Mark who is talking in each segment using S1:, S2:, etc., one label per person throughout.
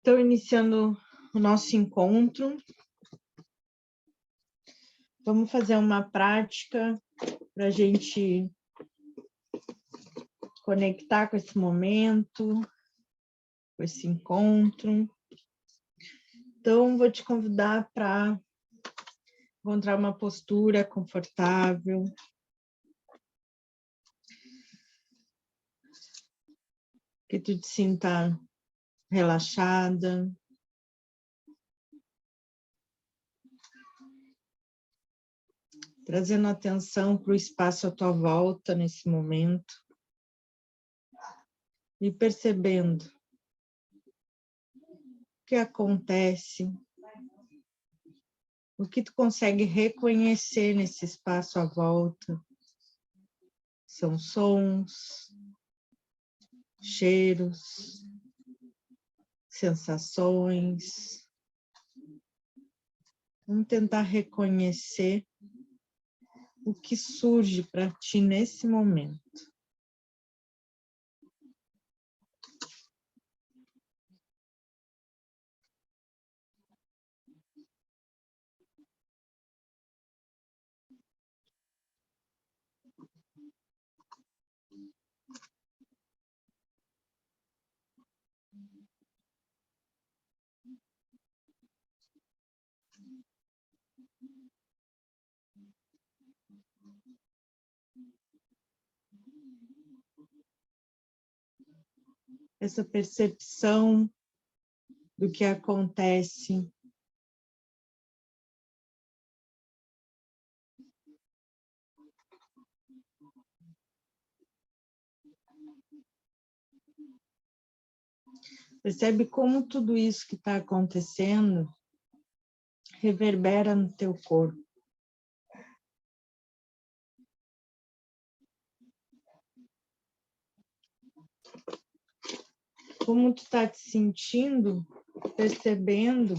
S1: Então, iniciando o nosso encontro, vamos fazer uma prática para a gente conectar com esse momento, com esse encontro. Então, vou te convidar para encontrar uma postura confortável, que tu te sinta relaxada. Trazendo atenção para o espaço à tua volta nesse momento e percebendo o que acontece, o que tu consegue reconhecer nesse espaço à volta. São sons, cheiros, sensações. Vamos tentar reconhecer o que surge para ti nesse momento. Essa percepção do que acontece percebe como tudo isso que está acontecendo reverbera no teu corpo. Como tu está te sentindo, percebendo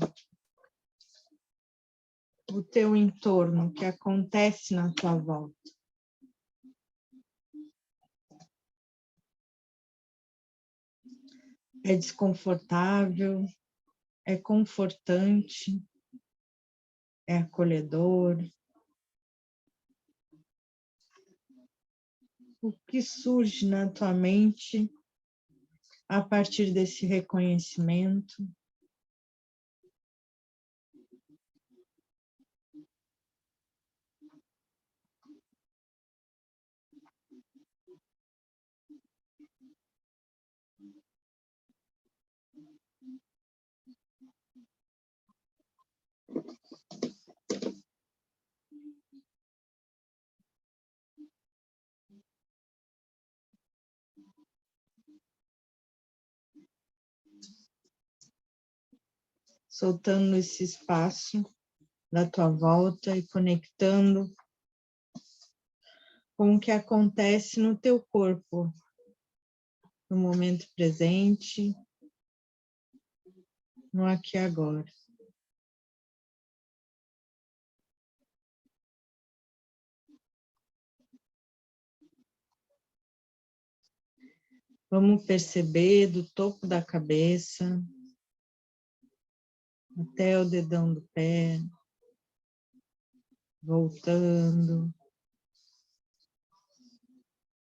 S1: o teu entorno, o que acontece na tua volta. É desconfortável, é confortante, é acolhedor. O que surge na tua mente a partir desse reconhecimento? Soltando esse espaço da tua volta e conectando com o que acontece no teu corpo, no momento presente, no aqui e agora. Vamos perceber do topo da cabeça até o dedão do pé, voltando.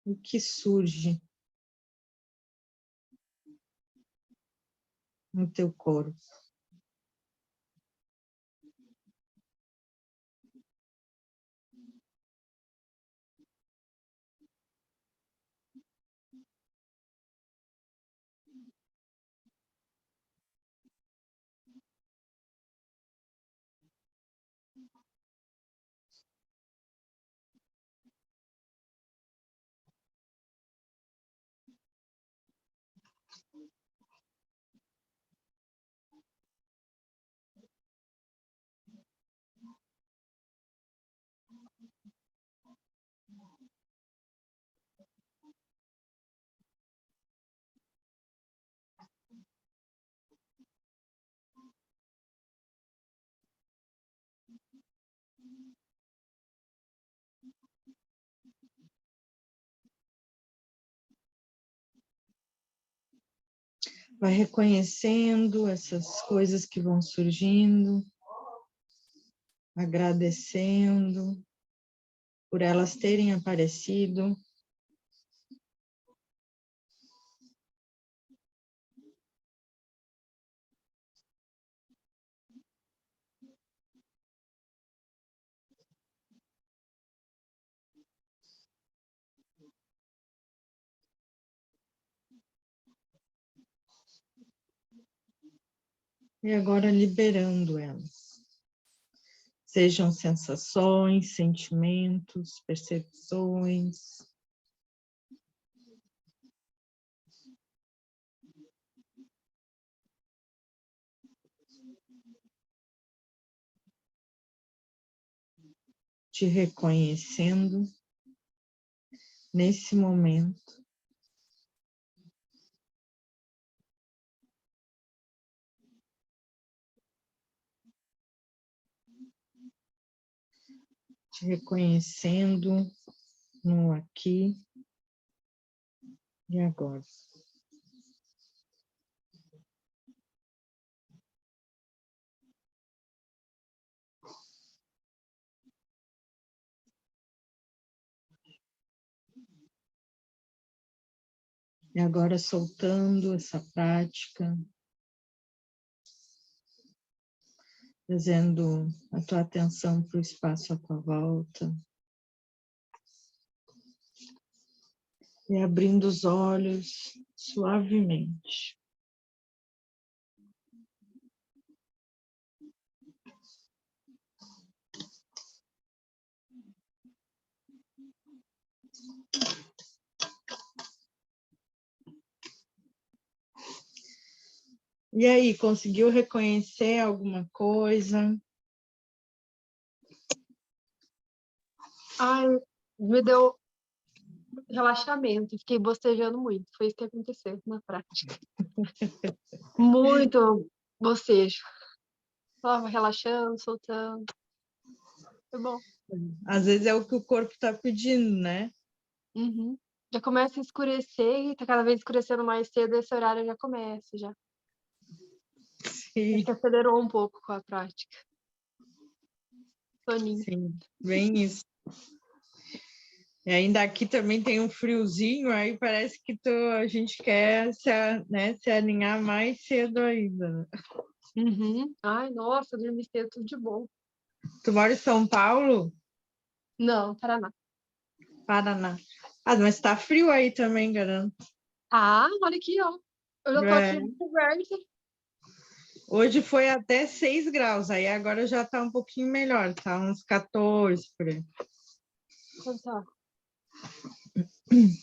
S1: O que surge no teu corpo? Vai reconhecendo essas coisas que vão surgindo, agradecendo por elas terem aparecido. E agora liberando elas. Sejam sensações, sentimentos, percepções. Te reconhecendo nesse momento. Te reconhecendo no aqui e agora. E agora soltando essa prática, trazendo a tua atenção para o espaço à tua volta. E abrindo os olhos suavemente. E aí, conseguiu reconhecer alguma coisa?
S2: Ai, me deu relaxamento, fiquei bocejando muito, foi isso que aconteceu na prática. Muito bocejo. Tava relaxando, soltando. Foi bom.
S1: Às vezes é o que o corpo está pedindo, né?
S2: Uhum. Já começa a escurecer e tá cada vez escurecendo mais cedo, esse horário já começa, já.
S1: Sim,
S2: Acho que acelerou um pouco com a prática. Soninho.
S1: sim, bem isso. E ainda aqui também tem um friozinho, aí parece que a gente quer se alinhar mais cedo ainda. Né?
S2: Uhum. Ai, nossa, dormi cedo, tudo de bom.
S1: Tu mora em São Paulo?
S2: Não, Paraná.
S1: Paraná. Ah, mas tá frio aí também, garanto.
S2: Ah, olha aqui, ó. Eu já tô
S1: É.
S2: aqui no coberto.
S1: Hoje foi até 6 graus, aí agora já tá um pouquinho melhor, tá uns 14 por aí.
S2: Então tá. Deixa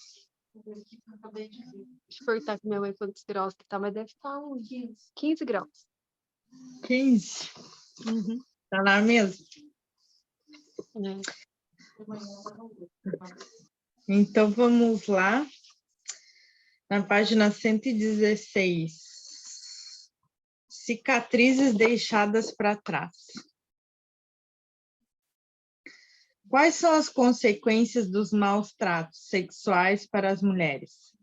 S2: eu perguntar com minha mãe quantos graus que tá, mas deve estar uns 15 graus.
S1: 15?
S2: Uhum.
S1: Tá lá mesmo?
S2: É.
S1: Então vamos lá, na página 116. Cicatrizes deixadas para trás. Quais são as consequências dos maus tratos sexuais para as mulheres?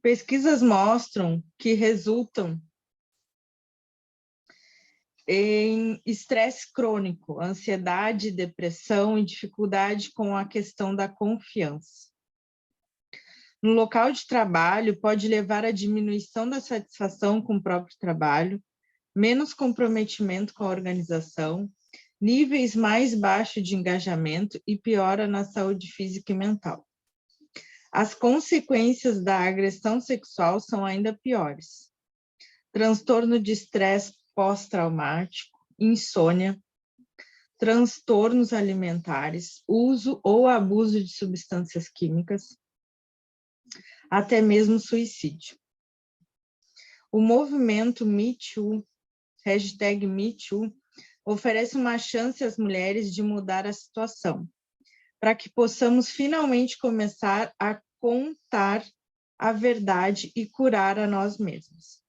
S1: Pesquisas mostram que resultam em estresse crônico, ansiedade, depressão e dificuldade com a questão da confiança. No local de trabalho, pode levar à diminuição da satisfação com o próprio trabalho, menos comprometimento com a organização, níveis mais baixos de engajamento e piora na saúde física e mental. As consequências da agressão sexual são ainda piores. Transtorno de estresse pós-traumático, insônia, transtornos alimentares, uso ou abuso de substâncias químicas, até mesmo suicídio. O movimento Me Too, #MeToo, oferece uma chance às mulheres de mudar a situação, para que possamos finalmente começar a contar a verdade e curar a nós mesmos.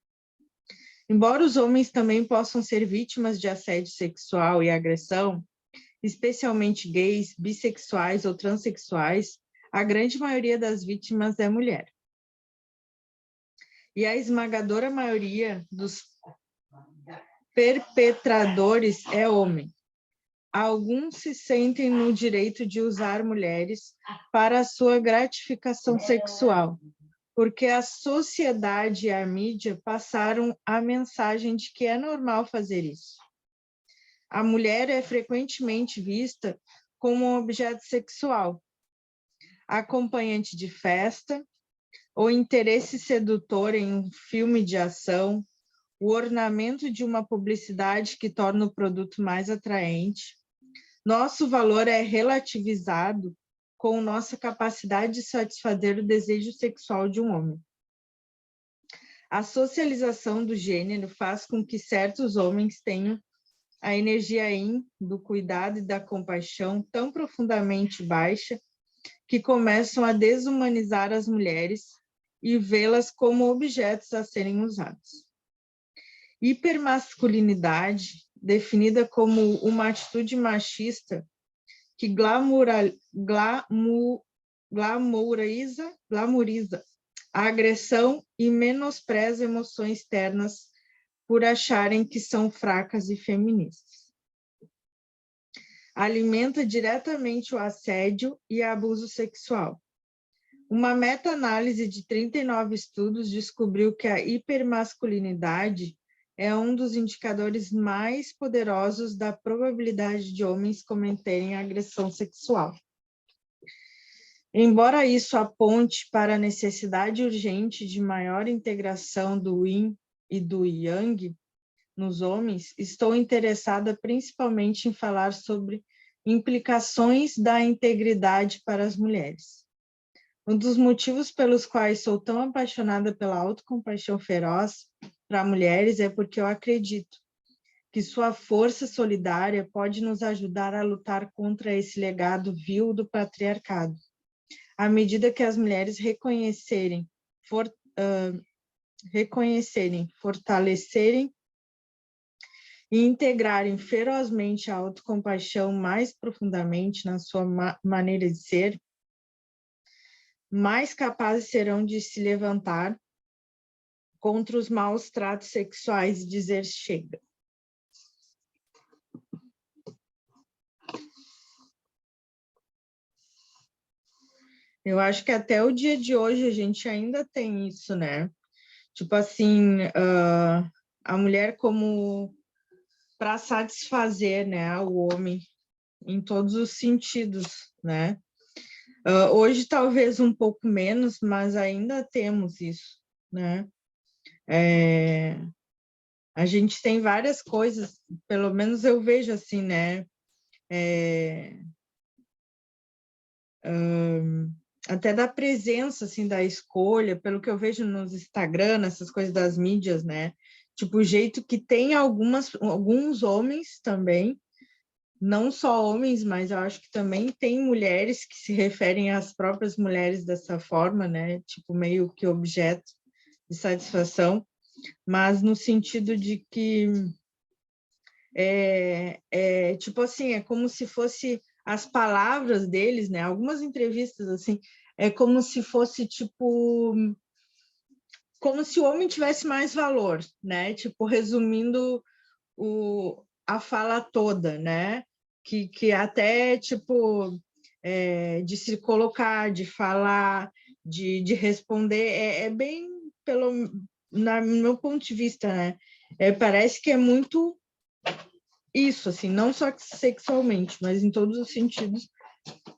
S1: Embora os homens também possam ser vítimas de assédio sexual e agressão, especialmente gays, bissexuais ou transexuais, a grande maioria das vítimas é mulher. e a esmagadora maioria dos perpetradores é homem. Alguns se sentem no direito de usar mulheres para a sua gratificação sexual, porque a sociedade e a mídia passaram a mensagem de que é normal fazer isso. A mulher é frequentemente vista como um objeto sexual, acompanhante de festa, ou interesse sedutor em um filme de ação, o ornamento de uma publicidade que torna o produto mais atraente. Nosso valor é relativizado com nossa capacidade de satisfazer o desejo sexual de um homem. A socialização do gênero faz com que certos homens tenham a energia yin do cuidado e da compaixão tão profundamente baixa que começam a desumanizar as mulheres e vê-las como objetos a serem usados. Hipermasculinidade, definida como uma atitude machista que glamouriza a agressão e menospreza emoções ternas por acharem que são fracas e feministas. Alimenta diretamente o assédio e abuso sexual. Uma meta-análise de 39 estudos descobriu que a hipermasculinidade é um dos indicadores mais poderosos da probabilidade de homens cometerem agressão sexual. Embora isso aponte para a necessidade urgente de maior integração do yin e do yang nos homens, estou interessada principalmente em falar sobre implicações da integridade para as mulheres. Um dos motivos pelos quais sou tão apaixonada pela autocompaixão feroz para mulheres é porque eu acredito que sua força solidária pode nos ajudar a lutar contra esse legado vil do patriarcado. À medida que as mulheres reconhecerem, fortalecerem e integrarem ferozmente a autocompaixão mais profundamente na sua maneira de ser, mais capazes serão de se levantar contra os maus tratos sexuais e dizer chega. Eu acho que até o dia de hoje a gente ainda tem isso, né? Tipo assim, a mulher como para satisfazer, né, o homem em todos os sentidos, né? Hoje talvez um pouco menos, mas ainda temos isso, né? A gente tem várias coisas, pelo menos eu vejo assim, né? Até da presença, assim, da escolha, pelo que eu vejo nos Instagram, essas coisas das mídias, né? Tipo, o jeito que tem alguns homens também, não só homens, mas eu acho que também tem mulheres que se referem às próprias mulheres dessa forma, né? Tipo, meio que objeto de satisfação, mas no sentido de que tipo assim, é como se fosse as palavras deles, né? Algumas entrevistas assim, é como se fosse tipo como se o homem tivesse mais valor, né? Tipo, resumindo a fala toda, né? Que até tipo de se colocar, de falar, de responder, é bem no meu ponto de vista, né? Parece que é muito isso, assim, não só sexualmente, mas em todos os sentidos,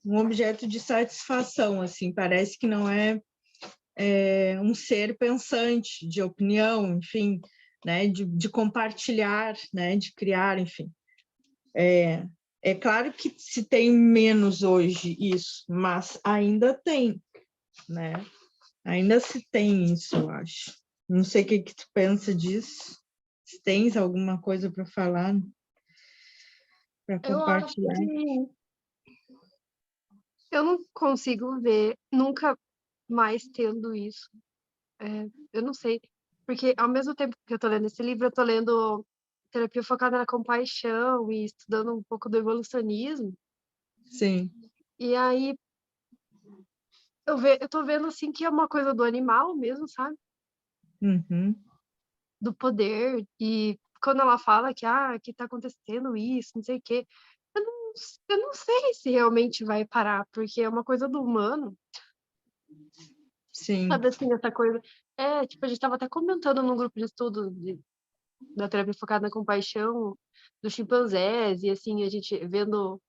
S1: um objeto de satisfação, assim, parece que não é, um ser pensante, de opinião, enfim, né, de compartilhar, né, de criar, enfim. É claro que se tem menos hoje isso, mas ainda tem, né? Ainda se tem isso, eu acho. Não sei o que tu pensa disso. Se tens alguma coisa para falar, para
S2: Eu acho
S1: compartilhar.
S2: que eu não consigo ver nunca mais tendo isso. Eu não sei, porque ao mesmo tempo que eu tô lendo esse livro, eu tô lendo Terapia Focada na Compaixão e estudando um pouco do evolucionismo.
S1: Sim.
S2: E aí eu tô vendo assim que é uma coisa do animal mesmo, sabe?
S1: Uhum.
S2: do poder. E quando ela fala que tá acontecendo isso, não sei o quê, eu não, eu não sei se realmente vai parar, porque é uma coisa do humano,
S1: Sim.
S2: sabe assim, essa coisa. Tipo, a gente tava até comentando num grupo de estudo da terapia focada na compaixão dos chimpanzés, e assim, a gente vendo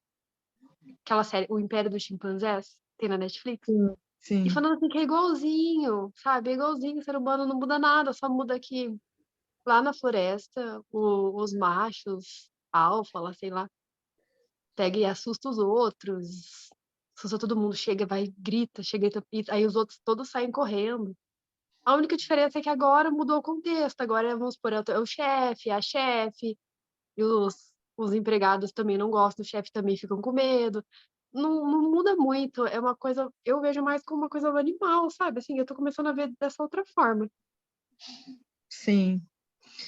S2: aquela série, O Império dos Chimpanzés, tem na Netflix.
S1: Sim.
S2: E
S1: Sim.
S2: falando assim que é igualzinho, sabe? É igualzinho, o ser humano não muda nada, só muda que lá na floresta, os machos, alfa, lá, sei lá, pega e assusta os outros, assusta todo mundo, chega, vai, grita, chega, e aí os outros todos saem correndo. A única diferença é que agora mudou o contexto, agora, vamos supor, é o chefe, a chefe, e os empregados também não gostam, o chefe também ficam com medo. Não, não muda muito, é uma coisa, eu vejo mais como uma coisa do animal, sabe? Assim, eu tô começando a ver dessa outra forma.
S1: Sim.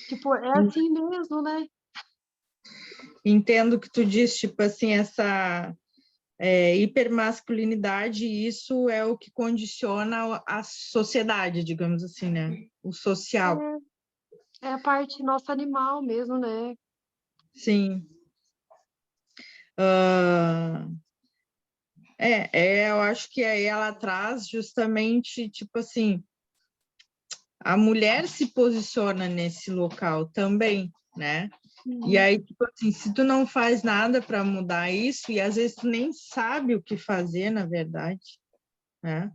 S2: Tipo, é assim mesmo, né?
S1: Entendo que tu diz, tipo assim, essa hipermasculinidade, isso é o que condiciona a sociedade, digamos assim, né? O social.
S2: É a parte nossa animal mesmo, né?
S1: Sim. Eu acho que aí ela traz justamente, tipo assim, a mulher se posiciona nesse local também, né? E
S2: Uhum,
S1: aí, tipo assim, se tu não faz nada para mudar isso, e às vezes tu nem sabe o que fazer, na verdade, né?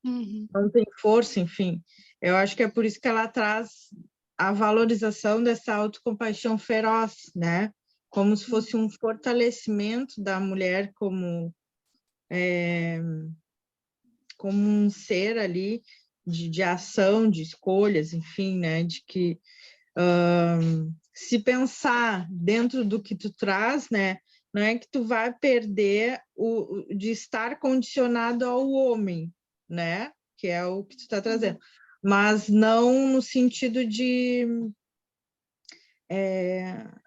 S2: uhum,
S1: Não tem força, enfim. Eu acho que é por isso que ela traz a valorização dessa autocompaixão feroz, né? Como se fosse um fortalecimento da mulher como um ser ali de ação, de escolhas, enfim, né? De que se pensar dentro do que tu traz, né? Não é que tu vai perder de estar condicionado ao homem, né? Que é o que tu está trazendo. Mas não no sentido de,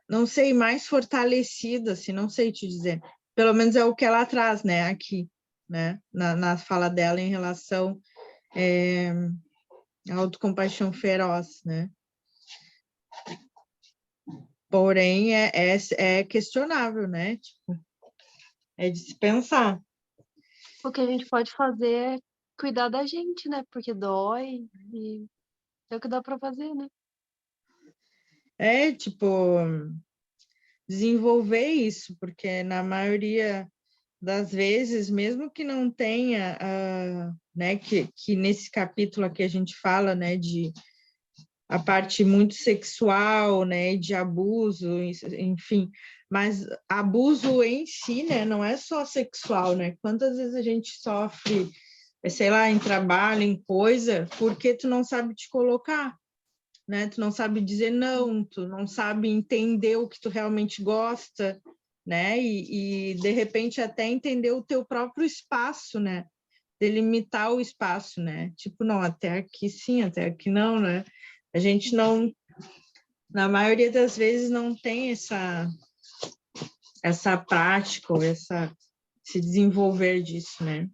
S1: não sei, mais fortalecida, assim, não sei te dizer. Pelo menos é o que ela traz, né? Aqui, né? Na fala dela em relação à autocompaixão feroz, né? Porém, é questionável, né? Tipo, é de se pensar.
S2: O que a gente pode fazer é cuidar da gente, né? Porque dói e é o que dá pra fazer, né?
S1: Tipo, desenvolver isso, porque na maioria das vezes, mesmo que não tenha, né, que nesse capítulo aqui a gente fala, né, de a parte muito sexual, né, de abuso, enfim, mas abuso em si, né, não é só sexual, né? Quantas vezes a gente sofre, sei lá, em trabalho, em coisa, porque tu não sabe te colocar, né? Tu não sabe dizer não, tu não sabe entender o que tu realmente gosta, né? E de repente até entender o teu próprio espaço, né? Delimitar o espaço, né? Tipo, não, até aqui sim, até aqui não, né? A gente não, na maioria das vezes, não tem essa prática ou se desenvolver disso, né?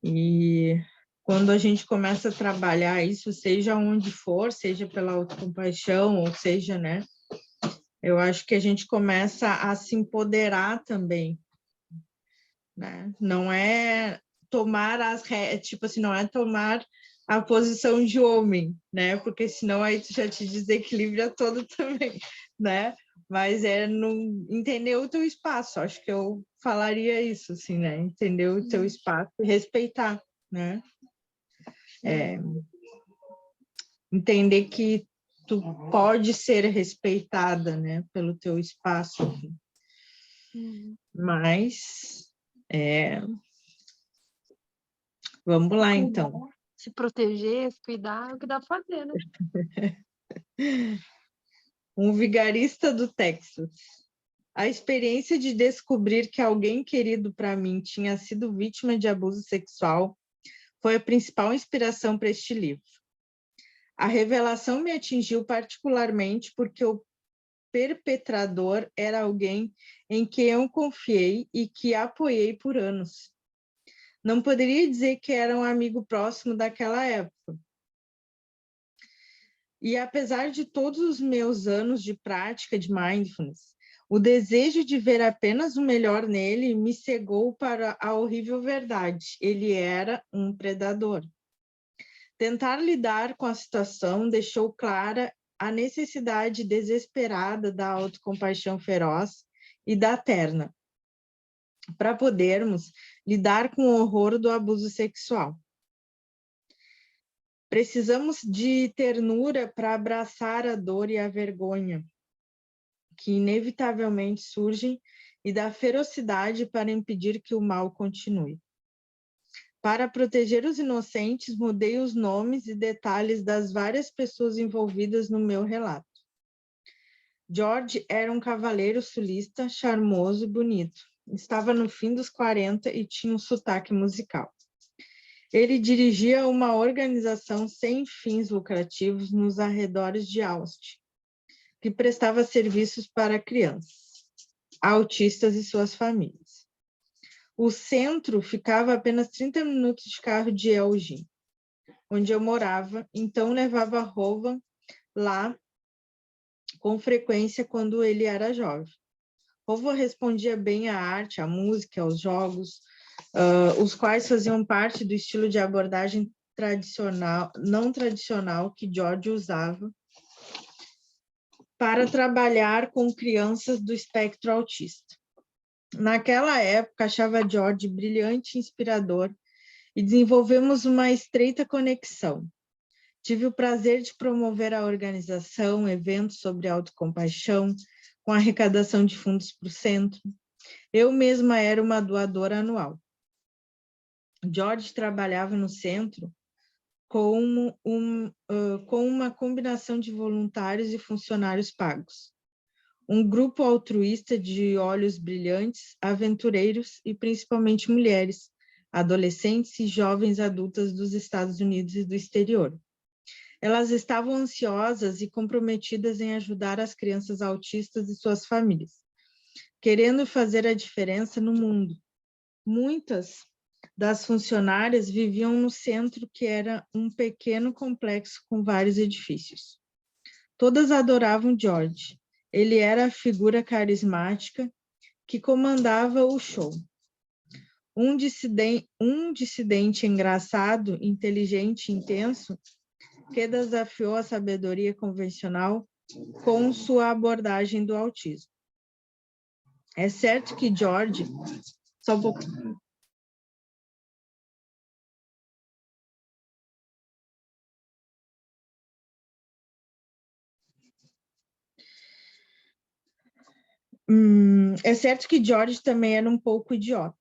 S1: E quando a gente começa a trabalhar isso, seja onde for, seja pela autocompaixão, ou seja, né? Eu acho que a gente começa a se empoderar também, né? Não é tomar tipo assim, não é tomar a posição de homem, né? Porque senão aí tu já te desequilibra todo também, né? Mas é não entender o teu espaço. Acho que eu falaria isso, assim, né? Entender o teu espaço e respeitar, né? Entender que tu pode ser respeitada, né? Pelo teu espaço, enfim.
S2: Uhum.
S1: Mas vamos
S2: Se
S1: lá,
S2: cuidar,
S1: então.
S2: se proteger, se cuidar, é o que dá pra fazer, né?
S1: Um vigarista do Texas. A experiência de descobrir que alguém querido para mim tinha sido vítima de abuso sexual foi a principal inspiração para este livro. A revelação me atingiu particularmente porque o perpetrador era alguém em quem eu confiei e que apoiei por anos. Não poderia dizer que era um amigo próximo daquela época. E apesar de todos os meus anos de prática de mindfulness, o desejo de ver apenas o melhor nele me cegou para a horrível verdade. Ele era um predador. Tentar lidar com a situação deixou clara a necessidade desesperada da autocompaixão feroz e da terna, para podermos lidar com o horror do abuso sexual. Precisamos de ternura para abraçar a dor e a vergonha, que inevitavelmente surgem, e da ferocidade para impedir que o mal continue. Para proteger os inocentes, mudei os nomes e detalhes das várias pessoas envolvidas no meu relato. George era um cavaleiro sulista, charmoso e bonito. Estava no fim dos 40 e tinha um sotaque musical. Ele dirigia uma organização sem fins lucrativos nos arredores de Austin, que prestava serviços para crianças, autistas e suas famílias. O centro ficava a apenas 30 minutos de carro de Elgin, onde eu morava, então levava Rowan lá com frequência quando ele era jovem. Rowan respondia bem à arte, à música, aos jogos, os quais faziam parte do estilo de abordagem não tradicional que George usava para trabalhar com crianças do espectro autista. Naquela época, achava George brilhante e inspirador e desenvolvemos uma estreita conexão. Tive o prazer de promover a organização, eventos sobre autocompaixão, com arrecadação de fundos para o centro. Eu mesma era uma doadora anual. George trabalhava no centro com uma combinação de voluntários e funcionários pagos. Um grupo altruísta de olhos brilhantes, aventureiros e principalmente mulheres, adolescentes e jovens adultas dos Estados Unidos e do exterior. Elas estavam ansiosas e comprometidas em ajudar as crianças autistas e suas famílias, querendo fazer a diferença no mundo. Muitas das funcionárias viviam no centro, que era um pequeno complexo com vários edifícios. Todas adoravam George. Ele era a figura carismática que comandava o show. Um dissidente engraçado, inteligente e intenso, que desafiou a sabedoria convencional com sua abordagem do autismo. É certo que George... Só um pouquinho. É certo que George também era um pouco idiota.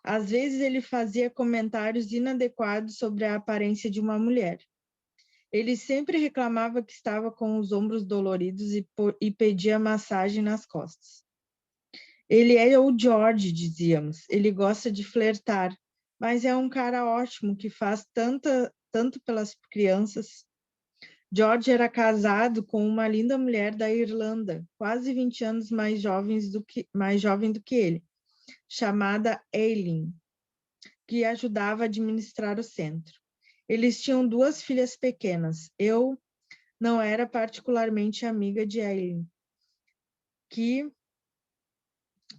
S1: Às vezes ele fazia comentários inadequados sobre a aparência de uma mulher. Ele sempre reclamava que estava com os ombros doloridos e pedia massagem nas costas. Ele é o George, dizíamos. Ele gosta de flertar, mas é um cara ótimo que faz tanto pelas crianças. George era casado com uma linda mulher da Irlanda, quase 20 anos mais jovem do que ele, chamada Aileen, que ajudava a administrar o centro. Eles tinham 2 filhas pequenas. Eu não era particularmente amiga de Aileen, que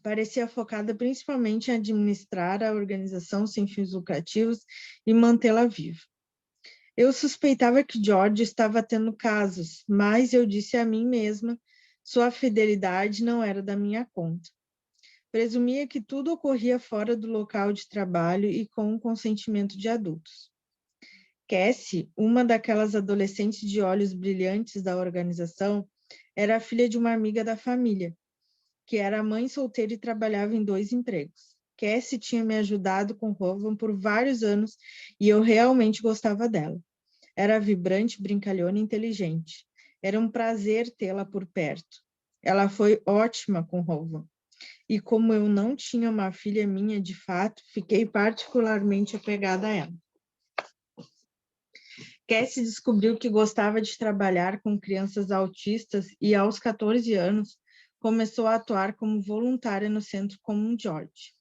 S1: parecia focada principalmente em administrar a organização sem fins lucrativos e mantê-la viva. Eu suspeitava que George estava tendo casos, mas eu disse a mim mesma, sua fidelidade não era da minha conta. Presumia que tudo ocorria fora do local de trabalho e com o consentimento de adultos. Cassie, uma daquelas adolescentes de olhos brilhantes da organização, era a filha de uma amiga da família, que era mãe solteira e trabalhava em 2 empregos. Cassie tinha me ajudado com Rowan por vários anos e eu realmente gostava dela. Era vibrante, brincalhona e inteligente. Era um prazer tê-la por perto. Ela foi ótima com Rowan. E como eu não tinha uma filha minha de fato, fiquei particularmente apegada a ela. Cassie descobriu que gostava de trabalhar com crianças autistas e, aos 14 anos, começou a atuar como voluntária no centro como George.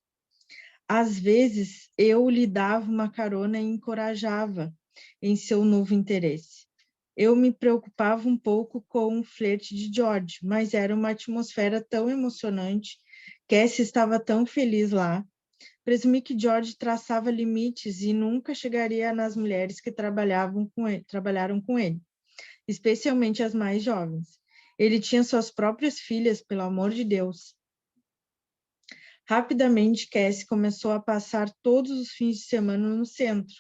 S1: Às vezes, eu lhe dava uma carona e encorajava em seu novo interesse. Eu me preocupava um pouco com o flerte de George, mas era uma atmosfera tão emocionante. Cassie estava tão feliz lá. Presumi que George traçava limites e nunca chegaria nas mulheres que trabalharam com ele, especialmente as mais jovens. Ele tinha suas próprias filhas, pelo amor de Deus. Rapidamente, Cassie começou a passar todos os fins de semana no centro,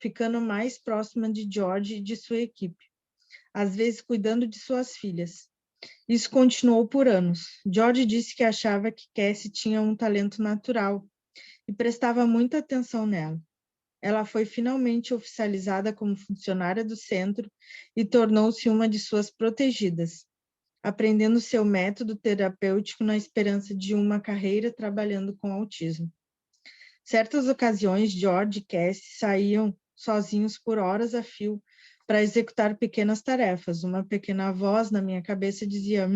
S1: ficando mais próxima de George e de sua equipe, às vezes cuidando de suas filhas. Isso continuou por anos. George disse que achava que Cassie tinha um talento natural e prestava muita atenção nela. Ela foi finalmente oficializada como funcionária do centro e tornou-se uma de suas protegidas, aprendendo seu método terapêutico na esperança de uma carreira trabalhando com autismo. Certas ocasiões, George e Cassie saíam sozinhos por horas a fio para executar pequenas tarefas. Uma pequena voz na minha cabeça dizia,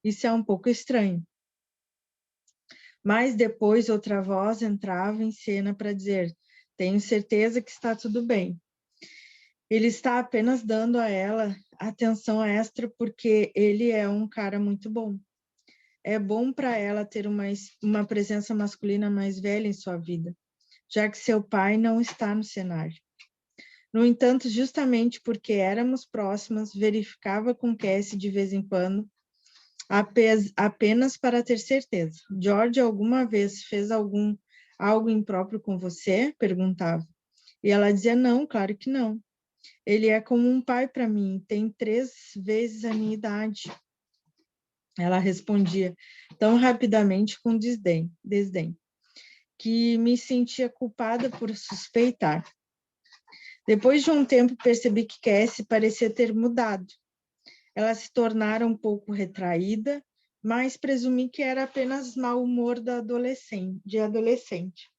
S1: isso é um pouco estranho. Mas depois outra voz entrava em cena para dizer, tenho certeza que está tudo bem. Ele está apenas dando a ela atenção extra porque ele é um cara muito bom. É bom para ela ter uma presença masculina mais velha em sua vida, já que seu pai não está no cenário. No entanto, justamente porque éramos próximas, verificava com Cassie de vez em quando, apenas para ter certeza. George alguma vez fez algo impróprio com você? Perguntava. E ela dizia, não, claro que não. Ele é como um pai para mim, tem 3 vezes a minha idade. Ela respondia tão rapidamente com desdém, que me sentia culpada por suspeitar. Depois de um tempo, percebi que Cassie parecia ter mudado. Ela se tornara um pouco retraída, mas presumi que era apenas mau humor de adolescente.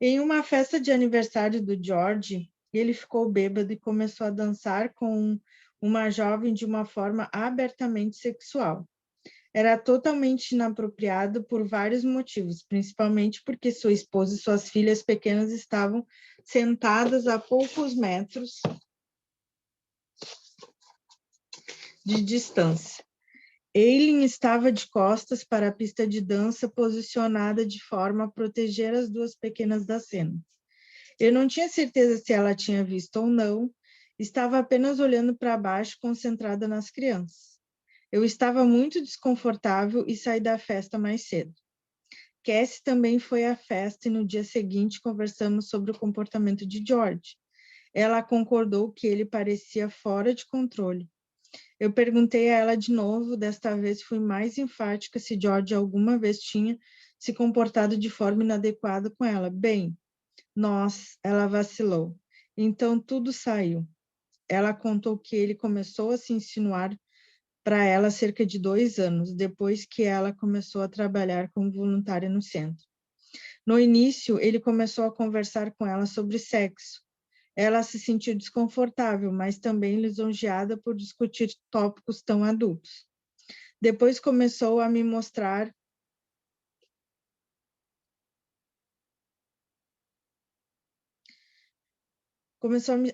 S1: Em uma festa de aniversário do George, ele ficou bêbado e começou a dançar com uma jovem de uma forma abertamente sexual. Era totalmente inapropriado por vários motivos, principalmente porque sua esposa e suas filhas pequenas estavam sentadas a poucos metros de distância. Eileen estava de costas para a pista de dança, posicionada de forma a proteger as duas pequenas da cena. Eu não tinha certeza se ela tinha visto ou não, estava apenas olhando para baixo, concentrada nas crianças. Eu estava muito desconfortável e saí da festa mais cedo. Cassie também foi à festa e no dia seguinte conversamos sobre o comportamento de George. Ela concordou que ele parecia fora de controle. Eu perguntei a ela de novo, desta vez fui mais enfática se George alguma vez tinha se comportado de forma inadequada com ela. Bem, ela vacilou. Então tudo saiu. Ela contou que ele começou a se insinuar para ela há cerca de 2 anos, depois que ela começou a trabalhar como voluntária no centro. No início, ele começou a conversar com ela sobre sexo. Ela se sentiu desconfortável, mas também lisonjeada por discutir tópicos tão adultos. Depois começou a me mostrar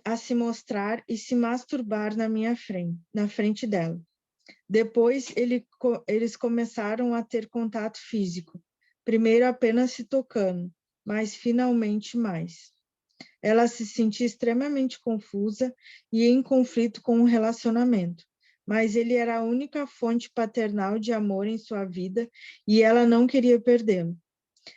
S1: a se mostrar e se masturbar na frente dela. Depois eles começaram a ter contato físico, primeiro apenas se tocando, mas finalmente mais. Ela se sentia extremamente confusa e em conflito com o relacionamento, mas ele era a única fonte paternal de amor em sua vida e ela não queria perdê-lo.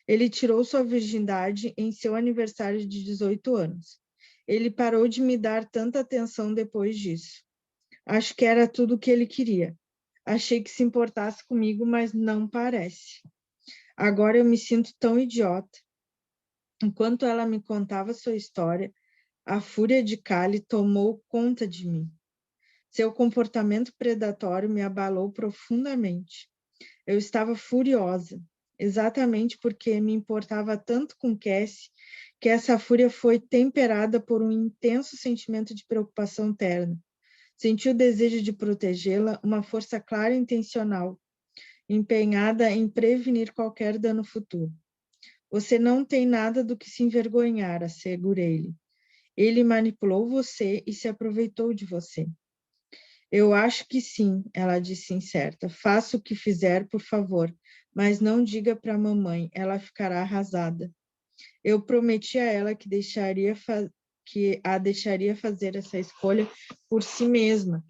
S1: Ele tirou sua virgindade em seu aniversário de 18 anos. Ele parou de me dar tanta atenção depois disso. Acho que era tudo o que ele queria. Achei que se importasse comigo, mas não parece. Agora eu me sinto tão idiota. Enquanto ela me contava sua história, a fúria de Cali tomou conta de mim. Seu comportamento predatório me abalou profundamente. Eu estava furiosa, exatamente porque me importava tanto com Cassie, que essa fúria foi temperada por um intenso sentimento de preocupação terna. Senti o desejo de protegê-la, uma força clara e intencional, empenhada em prevenir qualquer dano futuro. Você não tem nada do que se envergonhar, assegurei-lhe. Ele manipulou você e se aproveitou de você. Eu acho que sim, ela disse incerta. Faça o que fizer, por favor, mas não diga para a mamãe, ela ficará arrasada. Eu prometi a ela que a deixaria fazer essa escolha por si mesma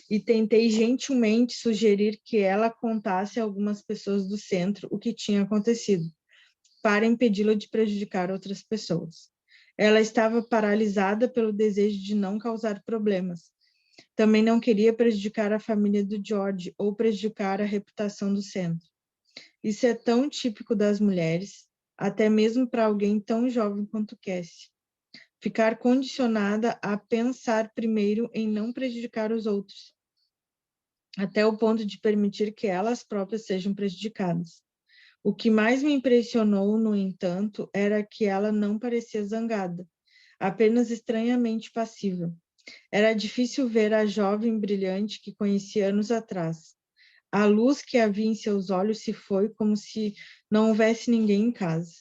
S1: e tentei gentilmente sugerir que ela contasse a algumas pessoas do centro o que tinha acontecido, para impedi-la de prejudicar outras pessoas. Ela estava paralisada pelo desejo de não causar problemas. Também não queria prejudicar a família do George ou prejudicar a reputação do centro. Isso é tão típico das mulheres, até mesmo para alguém tão jovem quanto Cassie. Ficar condicionada a pensar primeiro em não prejudicar os outros, até o ponto de permitir que elas próprias sejam prejudicadas. O que mais me impressionou, no entanto, era que ela não parecia zangada, apenas estranhamente passiva. Era difícil ver a jovem brilhante que conheci anos atrás. A luz que havia em seus olhos se foi como se não houvesse ninguém em casa.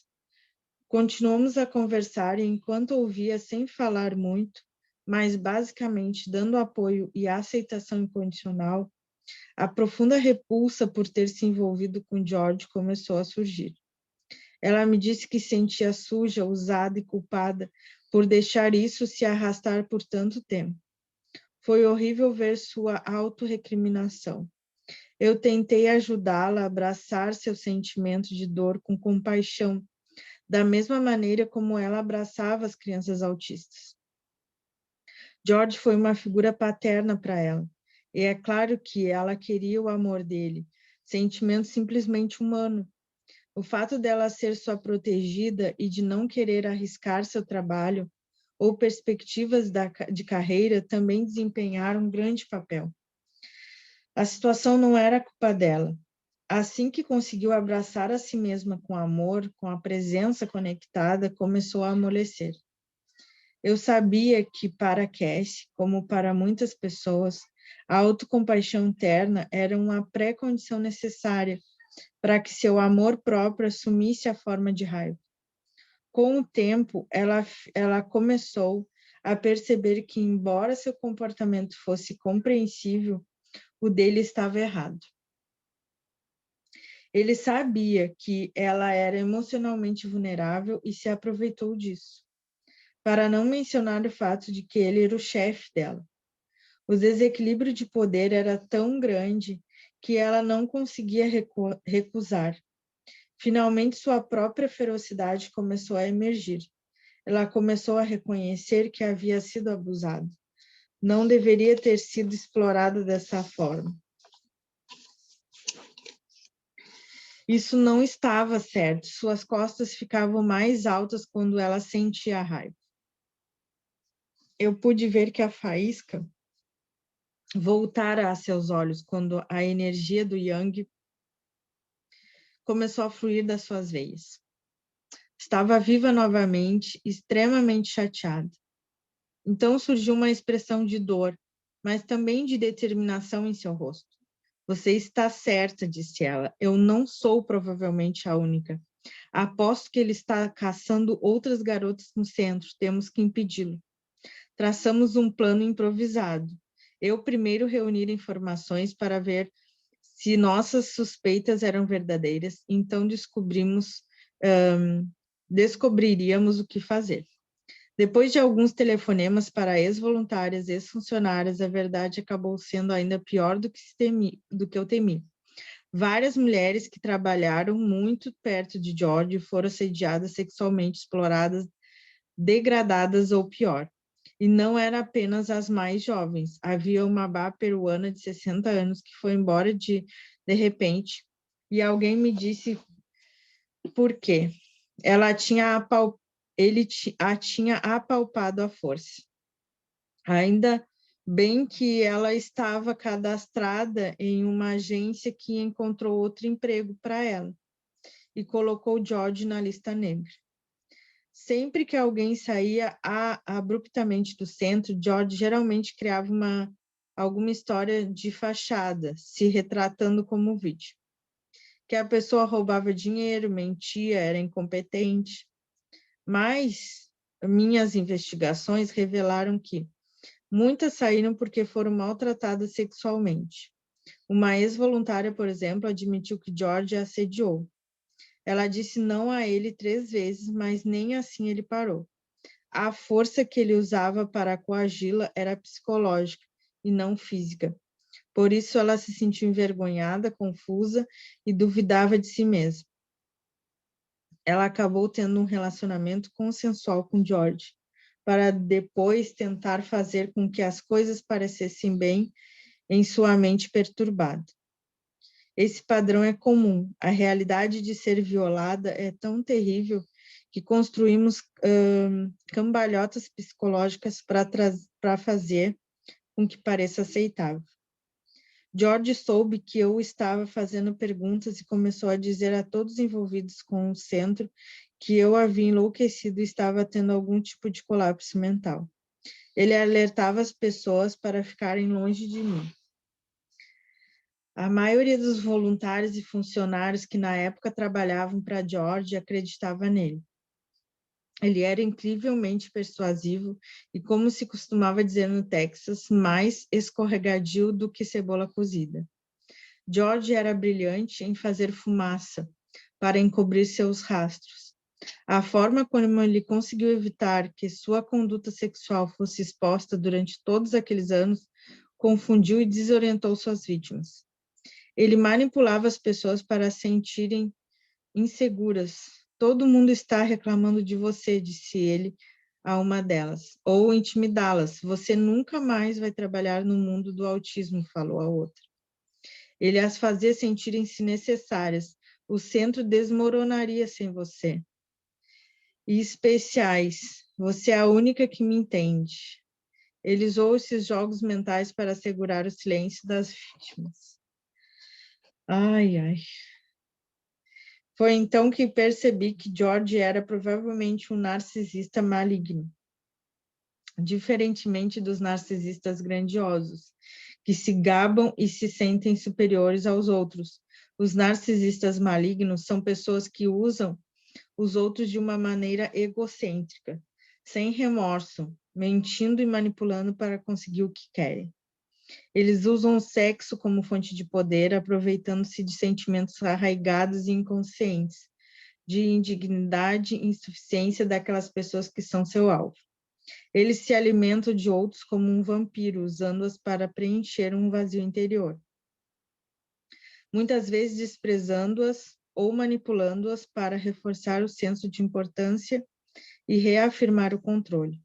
S1: Continuamos a conversar e enquanto ouvia sem falar muito, mas basicamente dando apoio e aceitação incondicional, a profunda repulsa por ter se envolvido com George começou a surgir. Ela me disse que sentia suja, usada e culpada por deixar isso se arrastar por tanto tempo. Foi horrível ver sua autorrecriminação. Eu tentei ajudá-la a abraçar seu sentimento de dor com compaixão, da mesma maneira como ela abraçava as crianças autistas. George foi uma figura paterna para ela, e é claro que ela queria o amor dele, sentimento simplesmente humano. O fato dela ser sua protegida e de não querer arriscar seu trabalho ou perspectivas de carreira também desempenharam um grande papel. A situação não era culpa dela. Assim que conseguiu abraçar a si mesma com amor, com a presença conectada, começou a amolecer. Eu sabia que para Cassie, como para muitas pessoas, a autocompaixão interna era uma pré-condição necessária para que seu amor próprio assumisse a forma de raiva. Com o tempo, ela começou a perceber que, embora seu comportamento fosse compreensível, o dele estava errado. Ele sabia que ela era emocionalmente vulnerável e se aproveitou disso, para não mencionar o fato de que ele era o chefe dela. O desequilíbrio de poder era tão grande que ela não conseguia recusar. Finalmente, sua própria ferocidade começou a emergir. Ela começou a reconhecer que havia sido abusada. Não deveria ter sido explorada dessa forma. Isso não estava certo. Suas costas ficavam mais altas quando ela sentia raiva. Eu pude ver que a faísca voltara a seus olhos quando a energia do Yang começou a fluir das suas veias. Estava viva novamente, extremamente chateada. Então surgiu uma expressão de dor, mas também de determinação em seu rosto. Você está certa, disse ela. Eu não sou provavelmente a única. Aposto que ele está caçando outras garotas no centro. Temos que impedi-lo. Traçamos um plano improvisado. Eu primeiro reunir informações para ver se nossas suspeitas eram verdadeiras, então descobriríamos o que fazer. Depois de alguns telefonemas para ex-voluntárias, ex-funcionárias, a verdade acabou sendo ainda pior do que eu temi. Várias mulheres que trabalharam muito perto de George foram assediadas sexualmente, exploradas, degradadas ou pior. E não era apenas as mais jovens. Havia uma babá peruana de 60 anos que foi embora de repente, e alguém me disse por quê. Ele a tinha apalpado à força. Ainda bem que ela estava cadastrada em uma agência que encontrou outro emprego para ela e colocou George na lista negra. Sempre que alguém saía abruptamente do centro, George geralmente criava alguma história de fachada, se retratando como vítima. Que a pessoa roubava dinheiro, mentia, era incompetente. Mas minhas investigações revelaram que muitas saíram porque foram maltratadas sexualmente. Uma ex-voluntária, por exemplo, admitiu que George a assediou. Ela disse não a ele 3 vezes, mas nem assim ele parou. A força que ele usava para coagi-la era psicológica e não física. Por isso, ela se sentiu envergonhada, confusa e duvidava de si mesma. Ela acabou tendo um relacionamento consensual com George, para depois tentar fazer com que as coisas parecessem bem em sua mente perturbada. Esse padrão é comum. A realidade de ser violada é tão terrível que construímos cambalhotas psicológicas para fazer com que pareça aceitável. George soube que eu estava fazendo perguntas e começou a dizer a todos envolvidos com o centro que eu havia enlouquecido e estava tendo algum tipo de colapso mental. Ele alertava as pessoas para ficarem longe de mim. A maioria dos voluntários e funcionários que na época trabalhavam para George acreditava nele. Ele era incrivelmente persuasivo e, como se costumava dizer no Texas, mais escorregadio do que cebola cozida. George era brilhante em fazer fumaça para encobrir seus rastros. A forma como ele conseguiu evitar que sua conduta sexual fosse exposta durante todos aqueles anos confundiu e desorientou suas vítimas. Ele manipulava as pessoas para se sentirem inseguras. Todo mundo está reclamando de você, disse ele a uma delas, ou intimidá-las. Você nunca mais vai trabalhar no mundo do autismo, falou a outra. Ele as fazia sentirem-se necessárias. O centro desmoronaria sem você. E especiais. Você é a única que me entende. Ele usou esses jogos mentais para assegurar o silêncio das vítimas. Ai, ai. Foi então que percebi que George era provavelmente um narcisista maligno. Diferentemente dos narcisistas grandiosos, que se gabam e se sentem superiores aos outros. Os narcisistas malignos são pessoas que usam os outros de uma maneira egocêntrica, sem remorso, mentindo e manipulando para conseguir o que querem. Eles usam o sexo como fonte de poder, aproveitando-se de sentimentos arraigados e inconscientes, de indignidade e insuficiência daquelas pessoas que são seu alvo. Eles se alimentam de outros como um vampiro, usando-as para preencher um vazio interior. Muitas vezes desprezando-as ou manipulando-as para reforçar o senso de importância e reafirmar o controle.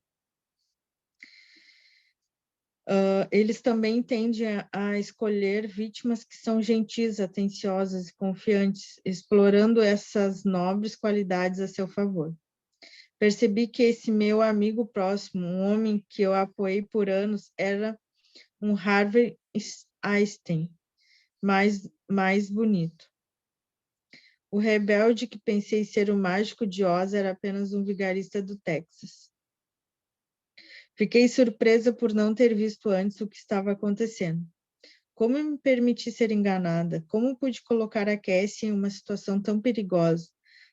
S1: Eles também tendem a escolher vítimas que são gentis, atenciosas e confiantes, explorando essas nobres qualidades a seu favor. Percebi que esse meu amigo próximo, um homem que eu apoiei por anos, era um Harvey Einstein, mais bonito. O rebelde que pensei ser o mágico de Oz era apenas um vigarista do Texas. Fiquei surpresa por não ter visto antes o que estava acontecendo. Como me permiti ser enganada? Como pude colocar a Cassie em uma situação tão perigosa?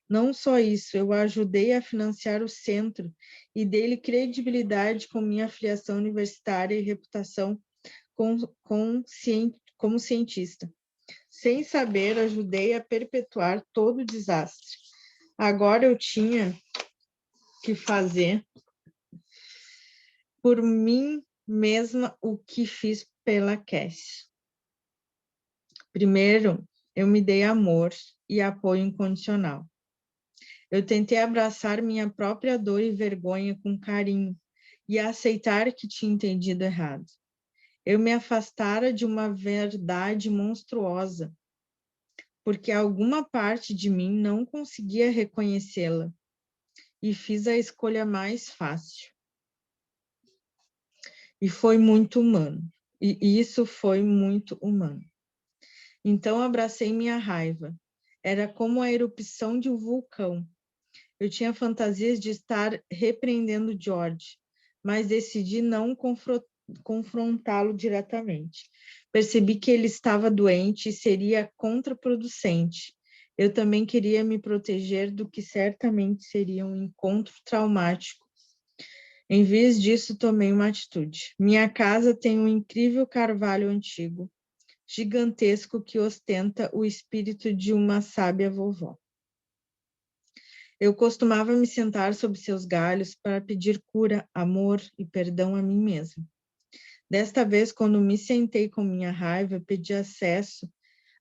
S1: Não só isso, eu a ajudei a financiar o centro e dei-lhe credibilidade com minha filiação universitária e reputação como cientista. Sem saber, ajudei a perpetuar todo o desastre. Agora eu tinha que fazer por mim mesma o que fiz pela Cassie. Primeiro, eu me dei amor e apoio incondicional. Eu tentei abraçar minha própria dor e vergonha com carinho e aceitar que tinha entendido errado. Eu me afastara de uma verdade monstruosa, porque alguma parte de mim não conseguia reconhecê-la, e fiz a escolha mais fácil. E foi muito humano. E isso foi muito humano. Então abracei minha raiva. Era como a erupção de um vulcão. Eu tinha fantasias de estar repreendendo George, mas decidi não confrontá-lo diretamente. Percebi que ele estava doente e seria contraproducente. Eu também queria me proteger do que certamente seria um encontro traumático Em vez disso, tomei uma atitude. Minha casa tem um incrível carvalho antigo, gigantesco, que ostenta o espírito de uma sábia vovó. Eu costumava me sentar sob seus galhos para pedir cura, amor e perdão a mim mesma. Desta vez, quando me sentei com minha raiva, pedi acesso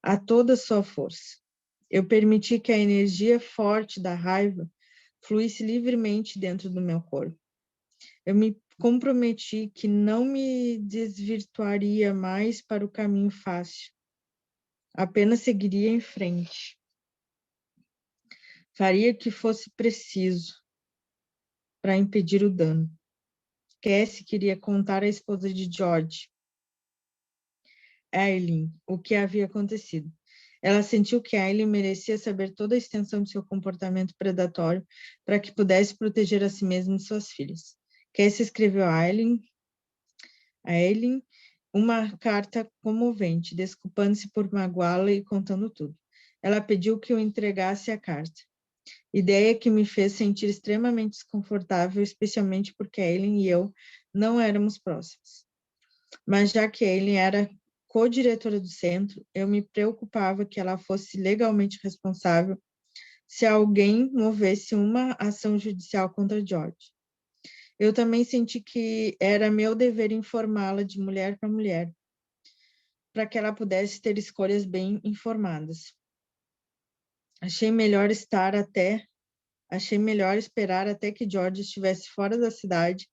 S1: a toda a sua força. Eu permiti que a energia forte da raiva fluísse livremente dentro do meu corpo. Eu me comprometi que não me desvirtuaria mais para o caminho fácil. Apenas seguiria em frente. Faria o que fosse preciso para impedir o dano. Cassie queria contar à esposa de George, Eileen, o que havia acontecido. Ela sentiu que Eileen merecia saber toda a extensão de seu comportamento predatório para que pudesse proteger a si mesma e suas filhas. Cassie escreveu a Eileen uma carta comovente, desculpando-se por magoá-la e contando tudo. Ela pediu que eu entregasse a carta. Ideia que me fez sentir extremamente desconfortável, especialmente porque Eileen e eu não éramos próximos. Mas já que Eileen era co-diretora do centro, eu me preocupava que ela fosse legalmente responsável se alguém movesse uma ação judicial contra George. Eu também senti que era meu dever informá-la de mulher para mulher, para que ela pudesse ter escolhas bem informadas. Achei melhor esperar até que George estivesse fora da cidade,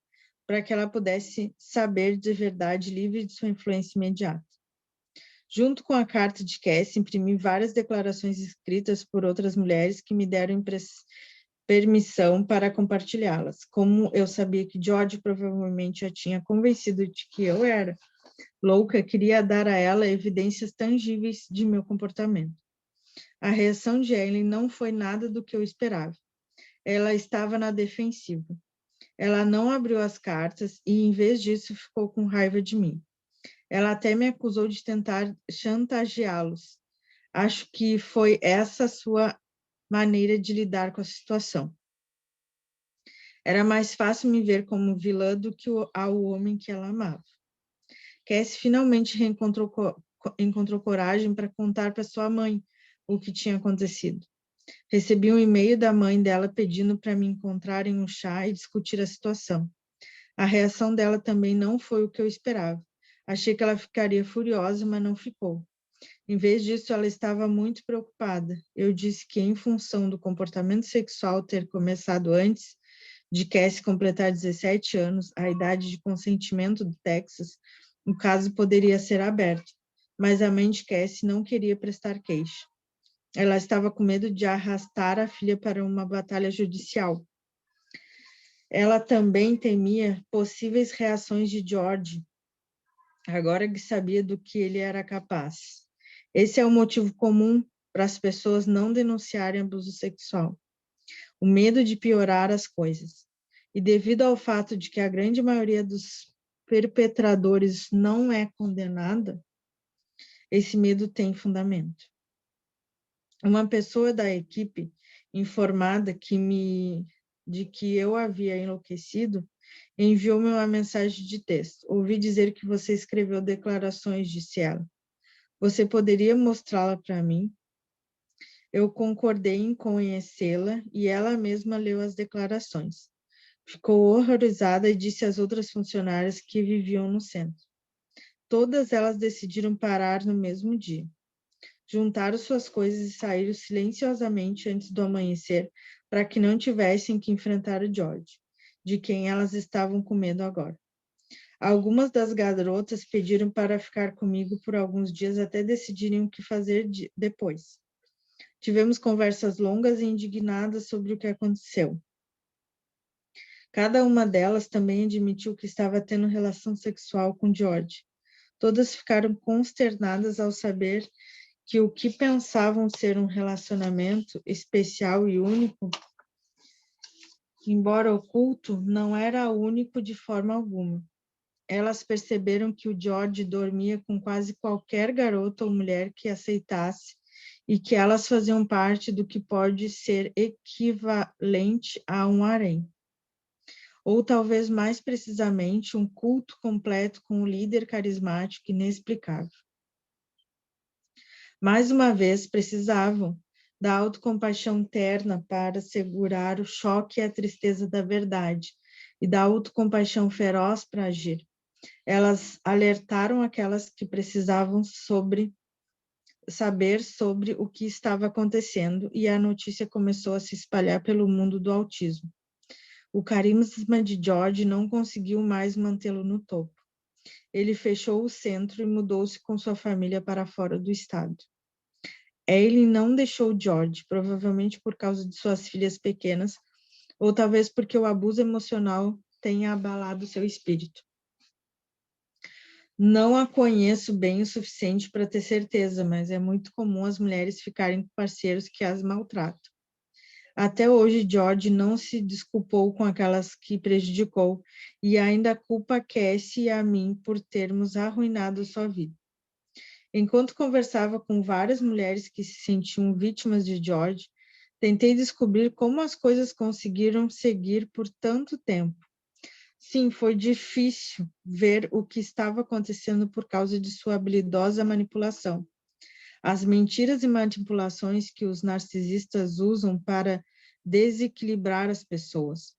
S1: para que ela pudesse saber de verdade, livre de sua influência imediata. Junto com a carta de Cassie, imprimi várias declarações escritas por outras mulheres que me deram permissão para compartilhá-las. Como eu sabia que George provavelmente a tinha convencido de que eu era louca, queria dar a ela evidências tangíveis de meu comportamento. A reação de Eileen não foi nada do que eu esperava. Ela estava na defensiva. Ela não abriu as cartas e, em vez disso, ficou com raiva de mim. Ela até me acusou de tentar chantageá-los. Acho que foi essa a sua maneira de lidar com a situação. Era mais fácil me ver como vilã do que ao homem que ela amava. Cassie finalmente encontrou coragem para contar para sua mãe o que tinha acontecido. Recebi um e-mail da mãe dela pedindo para me encontrar em um chá e discutir a situação. A reação dela também não foi o que eu esperava. Achei que ela ficaria furiosa, mas não ficou. Em vez disso, ela estava muito preocupada. Eu disse que, em função do comportamento sexual ter começado antes de Cassie completar 17 anos, a idade de consentimento do Texas, o caso poderia ser aberto, mas a mãe de Cassie não queria prestar queixa. Ela estava com medo de arrastar a filha para uma batalha judicial. Ela também temia possíveis reações de George, agora que sabia do que ele era capaz. Esse é o motivo comum para as pessoas não denunciarem abuso sexual. O medo de piorar as coisas. E devido ao fato de que a grande maioria dos perpetradores não é condenada, esse medo tem fundamento. Uma pessoa da equipe, informada de que eu havia enlouquecido, enviou-me uma mensagem de texto. Ouvi dizer que você escreveu declarações, disse ela. Você poderia mostrá-la para mim? Eu concordei em conhecê-la e ela mesma leu as declarações. Ficou horrorizada e disse às outras funcionárias que viviam no centro. Todas elas decidiram parar no mesmo dia. Juntaram suas coisas e saíram silenciosamente antes do amanhecer para que não tivessem que enfrentar o George, de quem elas estavam com medo agora. Algumas das garotas pediram para ficar comigo por alguns dias até decidirem o que fazer depois. Tivemos conversas longas e indignadas sobre o que aconteceu. Cada uma delas também admitiu que estava tendo relação sexual com George. Todas ficaram consternadas ao saber que o que pensavam ser um relacionamento especial e único, embora oculto, não era único de forma alguma. Elas perceberam que o George dormia com quase qualquer garota ou mulher que aceitasse e que elas faziam parte do que pode ser equivalente a um harém. ou talvez mais precisamente um culto completo com um líder carismático inexplicável. Mais uma vez, precisavam da autocompaixão terna para segurar o choque e a tristeza da verdade, e da autocompaixão feroz para agir. Elas alertaram aquelas que precisavam saber sobre o que estava acontecendo, e a notícia começou a se espalhar pelo mundo do autismo. O carisma de George não conseguiu mais mantê-lo no topo. Ele fechou o centro e mudou-se com sua família para fora do estado. Eileen não deixou George, provavelmente por causa de suas filhas pequenas, ou talvez porque o abuso emocional tenha abalado seu espírito. Não a conheço bem o suficiente para ter certeza, mas é muito comum as mulheres ficarem com parceiros que as maltratam. Até hoje, George não se desculpou com aquelas que prejudicou e ainda culpa Cassie e a mim por termos arruinado sua vida. Enquanto conversava com várias mulheres que se sentiam vítimas de George, tentei descobrir como as coisas conseguiram seguir por tanto tempo. Sim, foi difícil ver o que estava acontecendo por causa de sua habilidosa manipulação. As mentiras e manipulações que os narcisistas usam para desequilibrar as pessoas.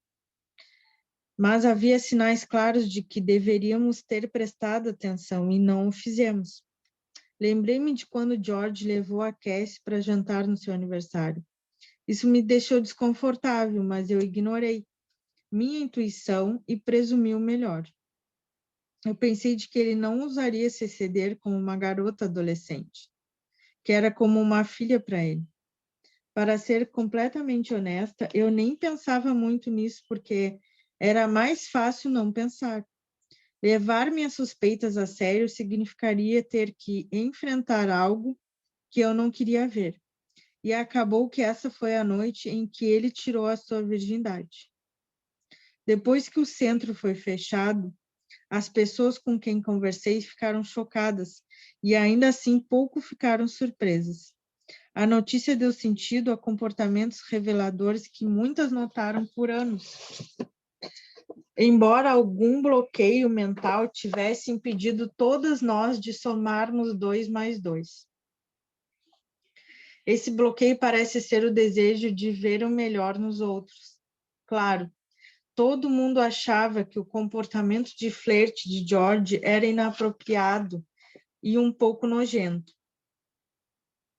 S1: Mas havia sinais claros de que deveríamos ter prestado atenção e não o fizemos. Lembrei-me de quando George levou a Cassie para jantar no seu aniversário. Isso me deixou desconfortável, mas eu ignorei minha intuição e presumi o melhor. Eu pensei de que ele não usaria se exceder como uma garota adolescente, que era como uma filha para ele. Para ser completamente honesta, eu nem pensava muito nisso, porque era mais fácil não pensar. Levar minhas suspeitas a sério significaria ter que enfrentar algo que eu não queria ver. E acabou que essa foi a noite em que ele tirou a sua virgindade. Depois que o centro foi fechado, as pessoas com quem conversei ficaram chocadas e ainda assim pouco ficaram surpresas. A notícia deu sentido a comportamentos reveladores que muitas notaram por anos. Embora algum bloqueio mental tivesse impedido todas nós de somarmos 2 mais 2. Esse bloqueio parece ser o desejo de ver o melhor nos outros. Claro, todo mundo achava que o comportamento de flerte de George era inapropriado e um pouco nojento.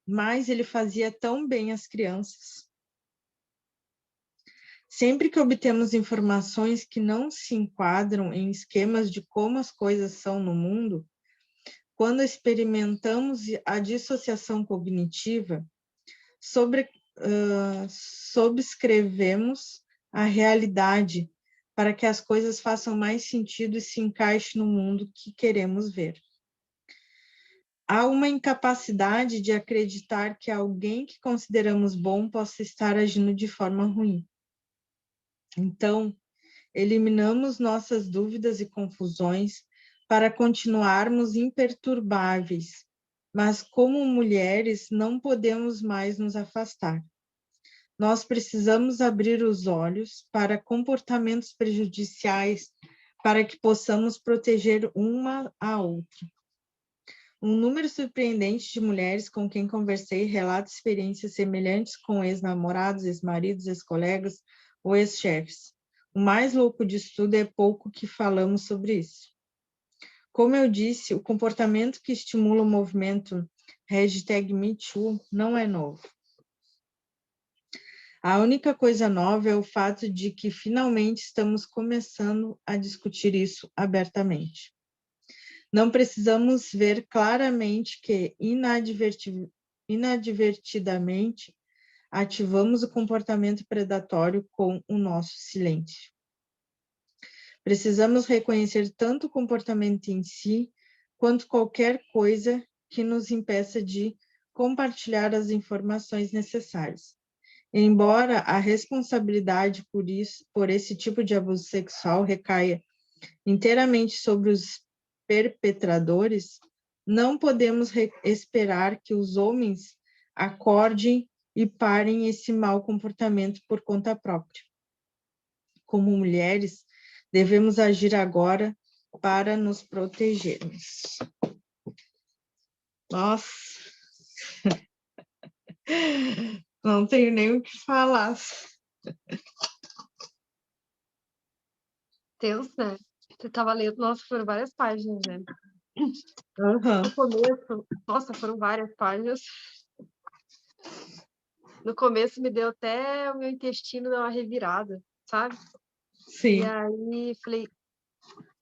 S1: Mas ele fazia tão bem às crianças. Sempre que obtemos informações que não se enquadram em esquemas de como as coisas são no mundo, quando experimentamos a dissociação cognitiva, subscrevemos a realidade para que as coisas façam mais sentido e se encaixem no mundo que queremos ver. Há uma incapacidade de acreditar que alguém que consideramos bom possa estar agindo de forma ruim. Então, eliminamos nossas dúvidas e confusões para continuarmos imperturbáveis, mas como mulheres não podemos mais nos afastar. Nós precisamos abrir os olhos para comportamentos prejudiciais para que possamos proteger uma a outra. Um número surpreendente de mulheres com quem conversei relata experiências semelhantes com ex-namorados, ex-maridos, ex-colegas ou ex-chefes. O mais louco disso tudo é pouco que falamos sobre isso. Como eu disse, o comportamento que estimula o movimento #MeToo não é novo. A única coisa nova é o fato de que finalmente estamos começando a discutir isso abertamente. Não precisamos ver claramente que inadvertidamente ativamos o comportamento predatório com o nosso silêncio. Precisamos reconhecer tanto o comportamento em si, quanto qualquer coisa que nos impeça de compartilhar as informações necessárias. Embora a responsabilidade por esse tipo de abuso sexual recaia inteiramente sobre os perpetradores, não podemos esperar que os homens acordem e parem esse mau comportamento por conta própria. Como mulheres, Devemos agir agora para nos protegermos. Nossa, não tenho nem o que falar.
S2: Deus, né? Você tava lendo, nossa, foram várias páginas, né?
S1: Uhum.
S2: No começo, nossa, foram várias páginas. No começo me deu até o meu intestino dar uma revirada, sabe?
S1: Sim.
S2: E aí falei,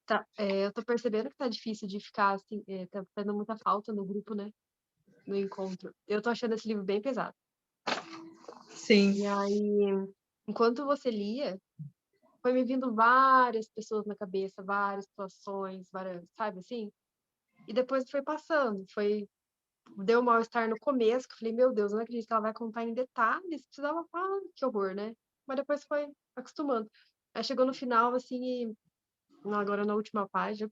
S2: tá, eu tô percebendo que tá difícil de ficar assim, tá tendo muita falta no grupo, né? No encontro. Eu tô achando esse livro bem pesado.
S1: Sim.
S2: E aí, enquanto você lia, foi me vindo várias pessoas na cabeça, várias situações, várias, sabe assim? E depois foi passando, deu um mal-estar no começo, que eu falei, meu Deus, eu não acredito que ela vai contar em detalhes, precisava falar, que horror, né? Mas depois foi acostumando. Aí chegou no final, assim, e agora na última página,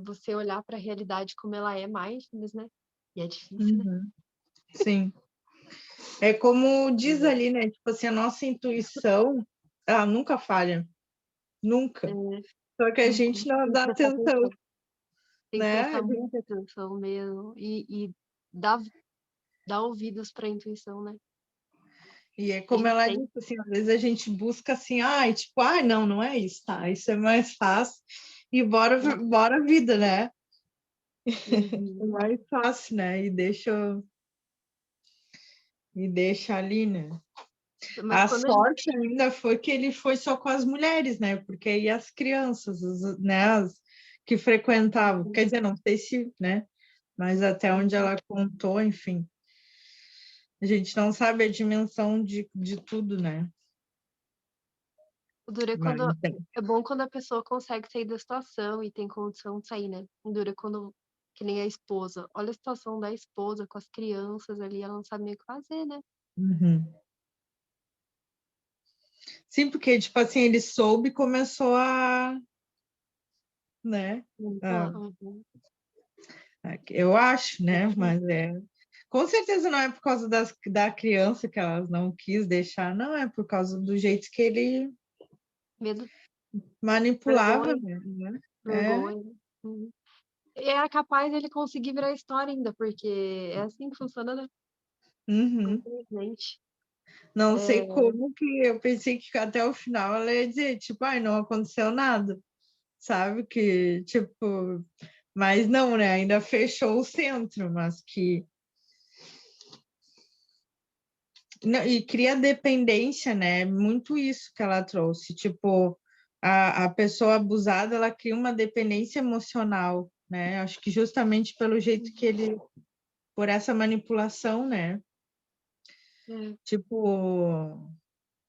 S2: você olhar para a realidade como ela é mindfulness, né? E é difícil, né?
S1: Uhum. Sim. É como diz ali, né? Tipo assim, a nossa intuição, ela nunca falha. Nunca. Só que a gente não
S2: Tem que
S1: dá
S2: prestar
S1: atenção,
S2: atenção. Tem que
S1: né?
S2: prestar muita atenção mesmo. E dar ouvidos para a intuição, né?
S1: E é
S2: Tem
S1: como ela
S2: tem.
S1: disse, assim, às vezes a gente busca assim, ai, tipo, ai, não é isso, tá? Isso é mais fácil. E bora vida, né? É
S2: Uhum.
S1: mais fácil, né? E deixa ali, né?
S2: Mas
S1: A
S2: quando a gente.
S1: sorte ainda foi que ele foi só com as mulheres, né? Porque aí as crianças, né, as que frequentavam, quer dizer, não sei se, né? Mas até onde ela contou, enfim. A gente não sabe a dimensão de tudo, né?
S2: O duro é
S1: Mas,
S2: quando. É bom quando a pessoa consegue sair da situação e tem condição de sair, né? O duro é quando. Que nem a esposa. Olha a situação da esposa com as crianças ali, ela não sabe nem o que fazer, né?
S1: uhum. Sim, porque, tipo assim, ele soube e começou a, né? a-
S2: Uhum.
S1: eu acho, né? Mas com certeza não é por causa da criança que elas não quis deixar, não, é por causa do jeito que ele
S2: Medo,
S1: manipulava,
S2: vergonha,
S1: né?
S2: vergonha. Uhum. E era capaz dele conseguir virar história ainda, porque é assim que funciona, né?
S1: Uhum.
S2: Infelizmente.
S1: Não sei
S2: É,
S1: como que eu pensei que até o final ela ia dizer, tipo, ai, não aconteceu nada, sabe? Que, tipo, mas não, né? Ainda fechou o centro, mas que. Não, e cria dependência, né? Muito isso que ela trouxe. Tipo, a pessoa abusada, ela cria uma dependência emocional, né? Acho que justamente pelo jeito que ele. Por essa manipulação, né?
S2: é,
S1: Tipo,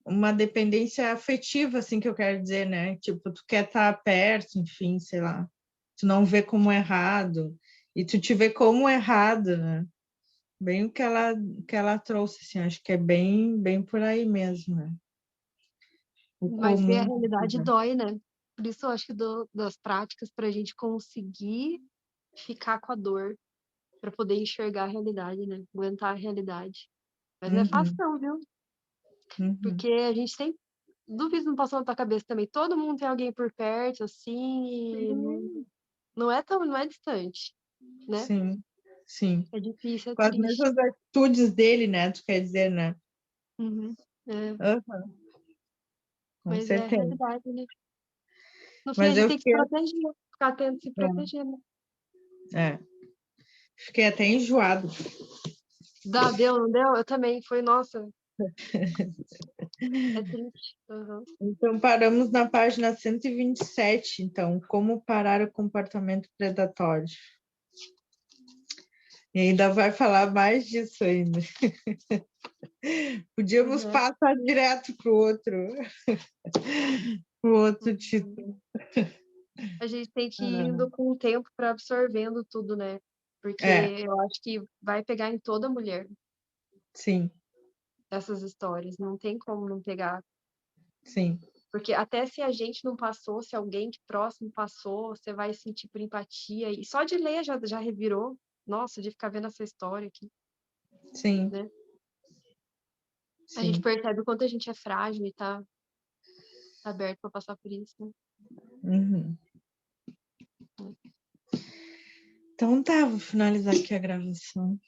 S1: uma dependência afetiva, assim que eu quero dizer, né? Tipo, tu quer estar perto, enfim, sei lá. Tu não vê como errado e tu te vê como errado, né? Bem o que ela trouxe, assim, acho que é bem por aí mesmo, né? O
S2: mas ver a
S1: comum.
S2: realidade dói, né? Por isso eu acho que das práticas para a gente conseguir ficar com a dor, para poder enxergar a realidade, né? Aguentar a realidade. Mas não é fácil
S1: Uhum,
S2: não, viu?
S1: uhum,
S2: Porque a gente tem. Duvido não passou na tua cabeça também. Todo mundo tem alguém por perto, assim, e
S1: sim,
S2: não é distante, né?
S1: sim, sim.
S2: É difícil, é
S1: Com as
S2: triste.
S1: mesmas atitudes dele, né? Tu quer dizer, né?
S2: Uhum. É,
S1: Uhum, com
S2: mas é a
S1: certeza.
S2: realidade, né? No fim, a
S1: Mas
S2: gente
S1: eu
S2: tem que se
S1: fiquei,
S2: proteger, ficar tendo se proteger, né?
S1: é, fiquei até enjoada.
S2: Deu, não deu? Eu também. Foi, nossa, é triste. Uhum.
S1: Então, paramos na página 127. Então, como parar o comportamento predatório. E ainda vai falar mais disso ainda.
S2: Pois
S1: Podíamos
S2: é.
S1: passar direto pro outro
S2: Uhum.
S1: título.
S2: A gente tem que ir indo com o tempo para absorvendo tudo, né? Porque
S1: É,
S2: eu acho que vai pegar em toda mulher
S1: sim,
S2: essas histórias. Não tem como não pegar.
S1: sim,
S2: Porque até se a gente não passou, se alguém que próximo passou, você vai sentir por empatia. E só de ler já revirou. Nossa, de ficar vendo essa história aqui,
S1: sim,
S2: né? A gente
S1: sim.
S2: percebe o quanto a gente é frágil e tá. tá aberto para passar por isso, né?
S1: Uhum. Então tá, vou finalizar aqui a gravação.